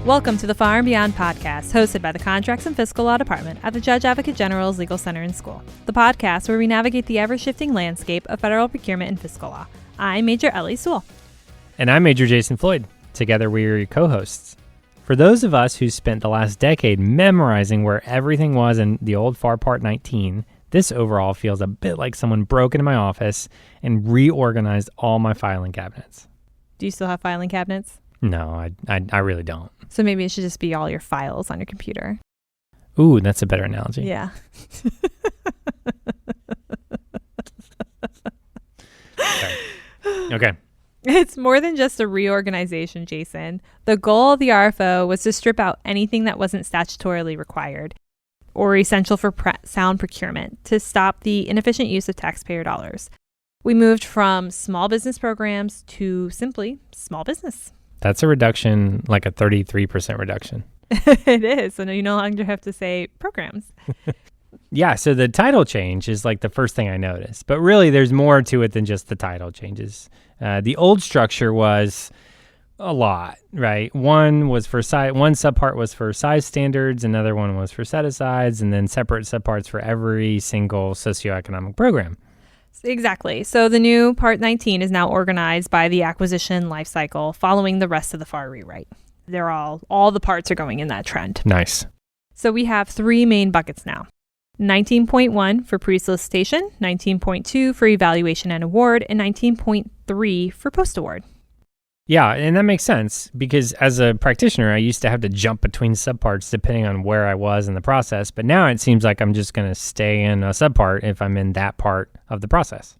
Welcome to the Far and Beyond podcast, hosted by the Contracts and Fiscal Law Department at the Judge Advocate General's Legal Center and School. The podcast where we navigate the ever-shifting landscape of federal procurement and fiscal law. I'm Major Ellie Sewell. And I'm Major Jason Floyd. Together we are your co-hosts. For those of us who spent the last decade memorizing where everything was in the old FAR Part 19, this overhaul feels a bit like someone broke into my office and reorganized all my filing cabinets. Do you still have filing cabinets? No, I really don't. So maybe it should just be all your files on your computer. Ooh, that's a better analogy. Yeah. Okay. It's more than just a reorganization, Jason. The goal of the RFO was to strip out anything that wasn't statutorily required or essential for sound procurement to stop the inefficient use of taxpayer dollars. We moved from small business programs to simply small business. That's a reduction, like a 33% reduction. It is. So you no longer have to say programs. Yeah, so the title change is like the first thing I noticed. But really, there's more to it than just the title changes. The old structure was a lot, right? One subpart was for size standards, another one was for set-asides, and then separate subparts for every single socioeconomic program. Exactly. So the new Part 19 is now organized by the acquisition lifecycle following the rest of the FAR rewrite. They're all the parts are going in that trend. Nice. So we have three main buckets now. 19.1 for pre-solicitation, 19.2 for evaluation and award, and 19.3 for post-award. Yeah, and that makes sense because as a practitioner, I used to have to jump between subparts depending on where I was in the process. But now it seems like I'm just going to stay in a subpart if I'm in that part of the process.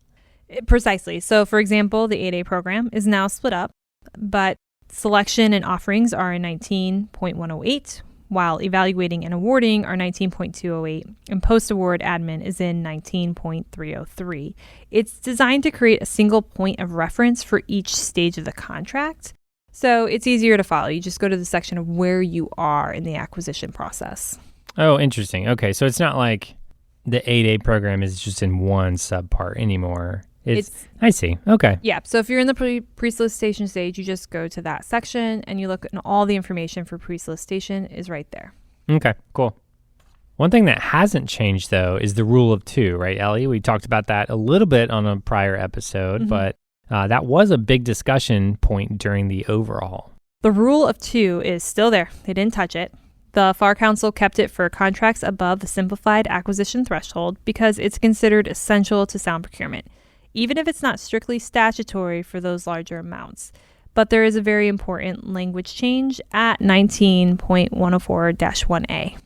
Precisely. So, for example, the 8A program is now split up, but selection and offerings are in 19.108, while evaluating and awarding are 19.208, and post-award admin is in 19.303. It's designed to create a single point of reference for each stage of the contract, so it's easier to follow. You just go to the section of where you are in the acquisition process. Oh, interesting. Okay, so it's not like the 8A program is just in one subpart anymore. I see. Okay. Yeah. So if you're in the pre-solicitation stage, you just go to that section and you look, and all the information for pre-solicitation is right there. Okay, cool. One thing that hasn't changed, though, is the rule of two, right, Ellie? We talked about that a little bit on a prior episode, but that was a big discussion point during the overhaul. The rule of two is still there. They didn't touch it. The FAR Council kept it for contracts above the simplified acquisition threshold because it's considered essential to sound procurement, even if it's not strictly statutory for those larger amounts. But there is a very important language change at 19.104-1A.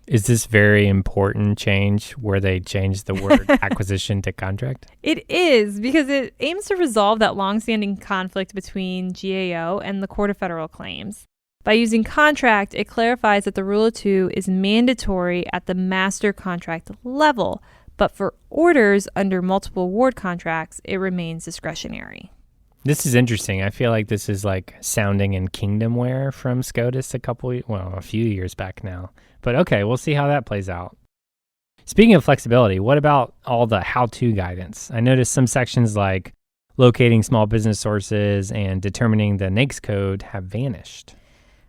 Is this very important change where they changed the word acquisition to contract? It is, because it aims to resolve that longstanding conflict between GAO and the Court of Federal Claims. By using contract, it clarifies that the Rule of Two is mandatory at the master contract level, but for orders under multiple award contracts, it remains discretionary. This is interesting. I feel like this is like sounding in Kingdomware from SCOTUS a few years back now. But okay, we'll see how that plays out. Speaking of flexibility, what about all the how-to guidance? I noticed some sections like locating small business sources and determining the NAICS code have vanished.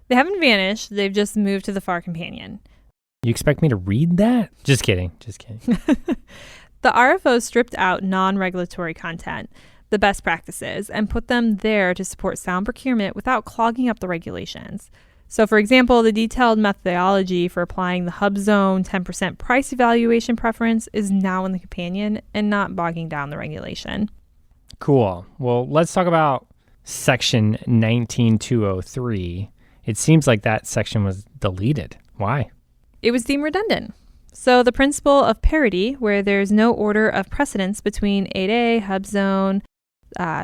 They haven't vanished. They've just moved to the FAR Companion. You expect me to read that? Just kidding. The RFO stripped out non-regulatory content, the best practices, and put them there to support sound procurement without clogging up the regulations. So, for example, the detailed methodology for applying the HubZone 10% price evaluation preference is now in the companion and not bogging down the regulation. Cool. Well, let's talk about Section 19203. It seems like that section was deleted. Why? It was deemed redundant. So the principle of parity, where there's no order of precedence between 8A, HubZone,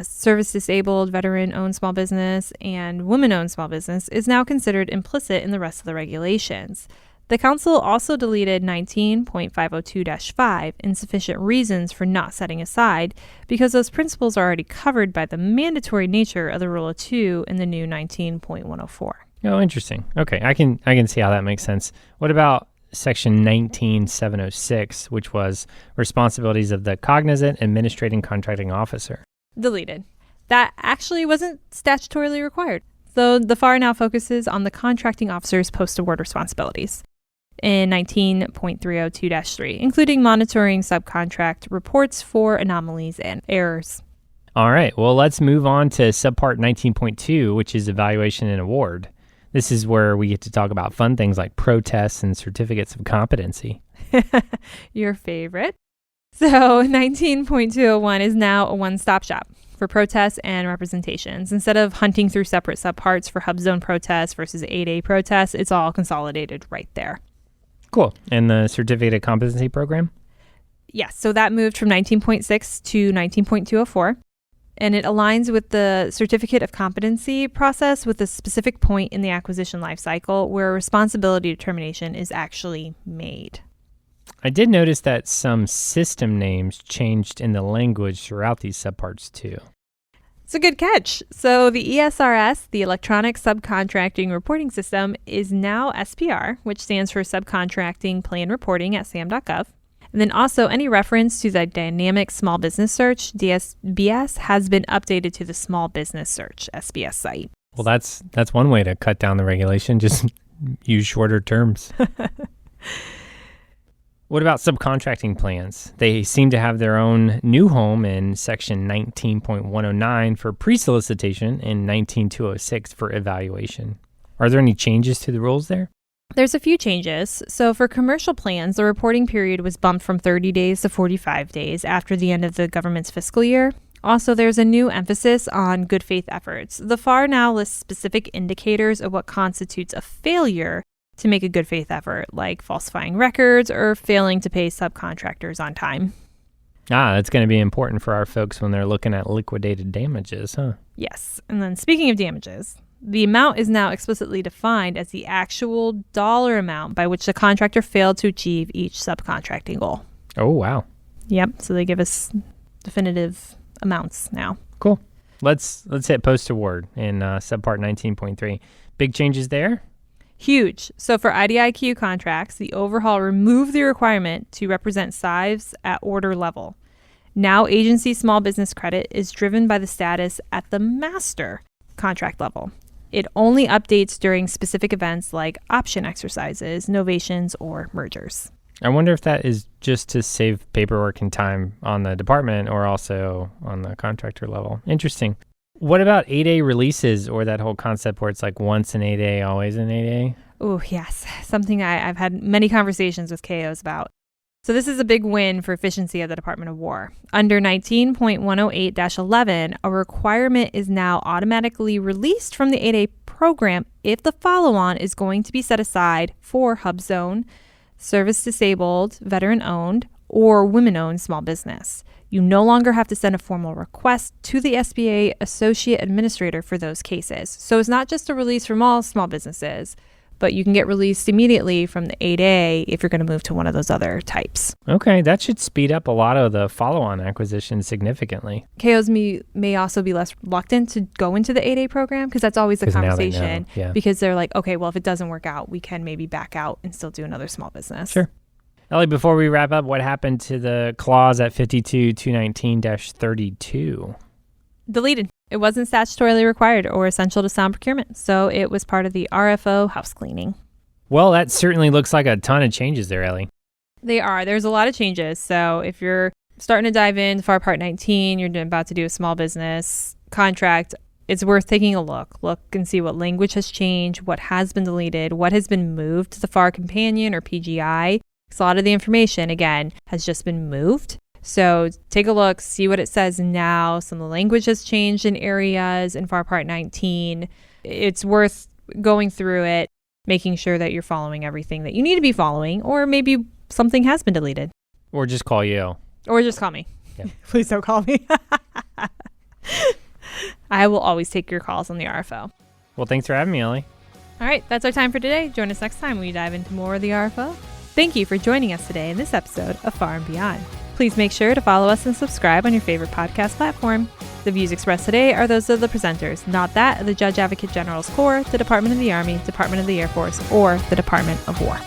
service-disabled, veteran-owned small business, and women-owned small business, is now considered implicit in the rest of the regulations. The Council also deleted 19.502-5, insufficient reasons for not setting aside, because those principles are already covered by the mandatory nature of the Rule of Two in the new 19.104. Oh, interesting. Okay, I can see how that makes sense. What about Section 19706, which was responsibilities of the cognizant administrating contracting officer? Deleted. That actually wasn't statutorily required. though the FAR now focuses on the contracting officer's post-award responsibilities in 19.302-3, including monitoring subcontract reports for anomalies and errors. All right, well, let's move on to subpart 19.2, which is evaluation and award. This is where we get to talk about fun things like protests and certificates of competency. Your favorite. So 19.201 is now a one-stop shop for protests and representations. Instead of hunting through separate subparts for hub zone protests versus 8A protests, it's all consolidated right there. Cool. And the certificate of competency program? Yes, so that moved from 19.6 to 19.204. And it aligns with the certificate of competency process with a specific point in the acquisition lifecycle where responsibility determination is actually made. I did notice that some system names changed in the language throughout these subparts too. It's a good catch. So the ESRS, the Electronic Subcontracting Reporting System, is now SPR, which stands for Subcontracting Plan Reporting at SAM.gov. And then also any reference to the Dynamic Small Business Search, DSBS, has been updated to the Small Business Search, SBS site. Well, that's one way to cut down the regulation. Just use shorter terms. What about subcontracting plans? They seem to have their own new home in section 19.109 for pre-solicitation and 19.206 for evaluation. Are there any changes to the rules there? There's a few changes. So for commercial plans, the reporting period was bumped from 30 days to 45 days after the end of the government's fiscal year. Also, there's a new emphasis on good faith efforts. The FAR now lists specific indicators of what constitutes a failure to make a good faith effort, like falsifying records or failing to pay subcontractors on time. That's going to be important for our folks when they're looking at liquidated damages, huh? Yes. And then speaking of damages, the amount is now explicitly defined as the actual dollar amount by which the contractor failed to achieve each subcontracting goal. Oh, wow. Yep. So they give us definitive amounts now. Cool. Let's hit post-award in subpart 19.3. Big changes there? Huge. So for IDIQ contracts, the overhaul removed the requirement to represent size at order level. Now agency small business credit is driven by the status at the master contract level. It only updates during specific events like option exercises, novations, or mergers. I wonder if that is just to save paperwork and time on the department or also on the contractor level. Interesting. What about 8A releases or that whole concept where it's like once an 8A, always an 8A? Oh, yes. Something I've had many conversations with KOs about. So this is a big win for efficiency of the Department of War. Under 19.108-11, a requirement is now automatically released from the 8A program if the follow-on is going to be set aside for hub zone, service-disabled, veteran-owned, or women-owned small business. You no longer have to send a formal request to the SBA Associate Administrator for those cases. So it's not just a release from all small businesses, but you can get released immediately from the 8A if you're going to move to one of those other types. Okay, that should speed up a lot of the follow-on acquisitions significantly. KOs may also be less reluctant to go into the 8A program because that's always the conversation. Yeah. Because they're like, okay, well, if it doesn't work out, we can maybe back out and still do another small business. Sure. Ellie, before we wrap up, what happened to the clause at 52.219-32? Deleted. It wasn't statutorily required or essential to sound procurement, so it was part of the RFO house cleaning. Well, that certainly looks like a ton of changes there, Ellie. They are. There's a lot of changes. So if you're starting to dive into FAR Part 19, you're about to do a small business contract, it's worth taking a look. Look and see what language has changed, what has been deleted, what has been moved to the FAR Companion or PGI. Because a lot of the information, again, has just been moved. So take a look, see what it says now. Some of the language has changed in areas in FAR Part 19. It's worth going through it, making sure that you're following everything that you need to be following, or maybe something has been deleted. Or just call you. Or just call me. Yeah. Please don't call me. I will always take your calls on the RFO. Well, thanks for having me, Ellie. All right, that's our time for today. Join us next time when we dive into more of the RFO. Thank you for joining us today in this episode of Far and Beyond. Please make sure to follow us and subscribe on your favorite podcast platform. The views expressed today are those of the presenters, not that of the Judge Advocate General's Corps, the Department of the Army, Department of the Air Force, or the Department of War.